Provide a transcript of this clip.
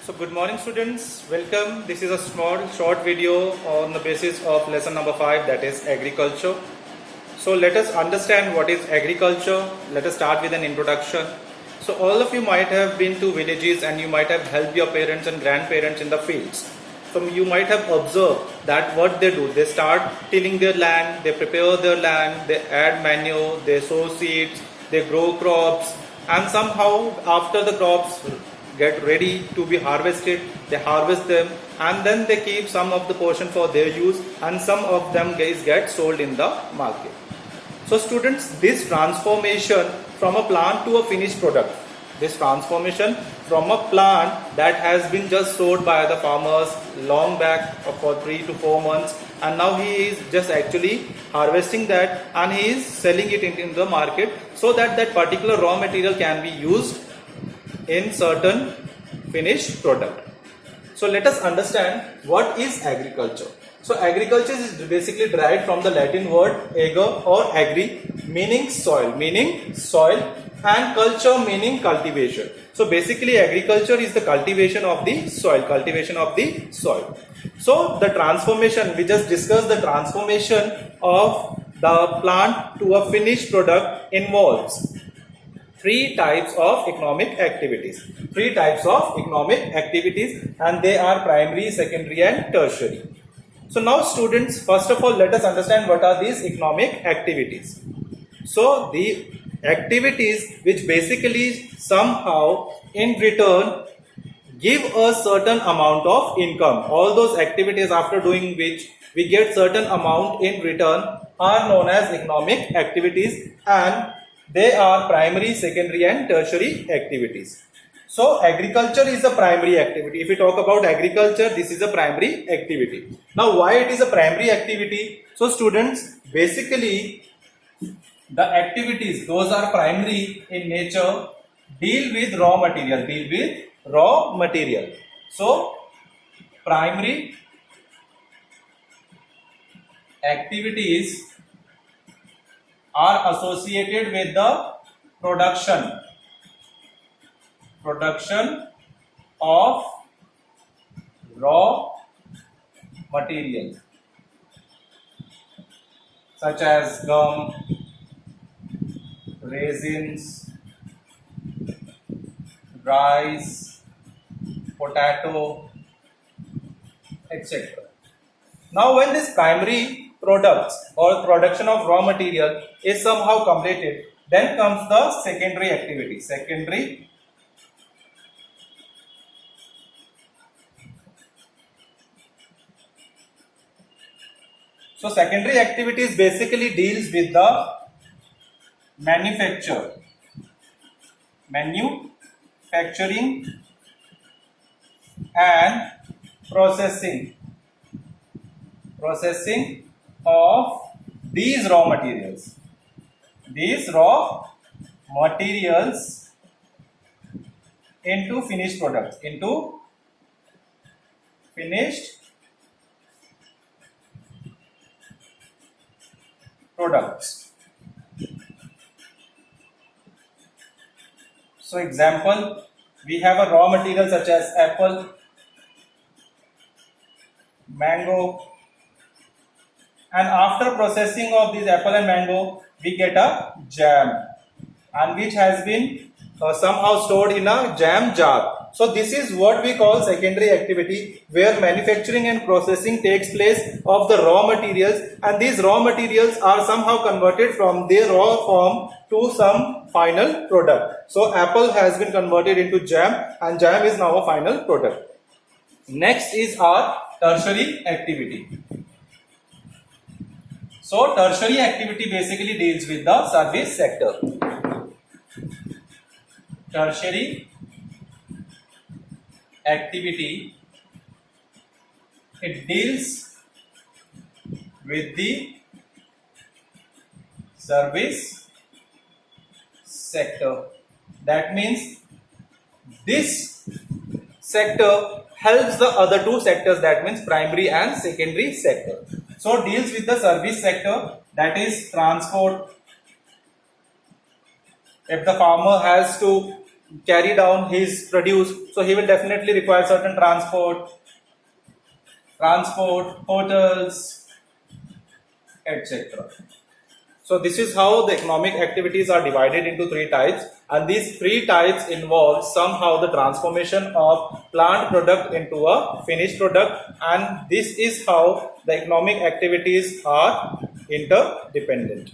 So good morning students, welcome. This is a small short video on the basis of lesson number 5, that is agriculture. So let us understand what is agriculture. Let us start with an introduction. So all of you might have been to villages and you might have helped your parents and grandparents in the fields. So you might have observed that what they do, they start tilling their land, they prepare their land, they add manure, they sow seeds, they grow crops, and somehow after the crops get ready to be harvested, they harvest them and then they keep some of the portion for their use and some of them get sold in the market. So students, this transformation from a plant to a finished product, this transformation from a plant that has been just sowed by the farmers long back for 3 to 4 months, and now he is just actually harvesting that and he is selling it into the market so that that particular raw material can be used in certain finished product. So let us understand what is agriculture. So agriculture is basically derived from the Latin word ager or agri, meaning soil, and culture meaning cultivation. So basically agriculture is the cultivation of the soil, So the transformation, we just discussed, the transformation of the plant to a finished product involves three types of economic activities, and they are primary, secondary and tertiary. So now students, first of all, let us understand what are these economic activities. So the activities which basically somehow in return give a certain amount of income, all those activities after doing which we get certain amount in return are known as economic activities, and they are primary, secondary and tertiary activities. So agriculture is a primary activity. If we talk about agriculture, this is a primary activity. Now why it is a primary activity? So students, basically the activities, those are primary in nature, deal with raw material. So primary activities are associated with the production of raw material such as gum, raisins, rice, potato, etc. Now when this primary products or production of raw material is somehow completed, then comes the secondary activity. So secondary activities basically deals with the manufacturing and processing of these raw materials into finished products, So example, we have a raw material such as apple, mango, and after processing of these apple and mango, we get a jam, and which has been somehow stored in a jam jar. So this is what we call secondary activity, where manufacturing and processing takes place of the raw materials, and these raw materials are somehow converted from their raw form to some final product. So apple has been converted into jam, and jam is now a final product. Next is our tertiary activity. So tertiary activity basically deals with the service sector. Tertiary activity, it deals with the service sector. That means this sector helps the other two sectors, that means primary and secondary sector. So deals with the service sector, that is transport. If the farmer has to carry down his produce, so he will definitely require certain transport, hotels, etc. So this is how the economic activities are divided into three types, and these three types involve somehow the transformation of plant product into a finished product, and this is how the economic activities are interdependent.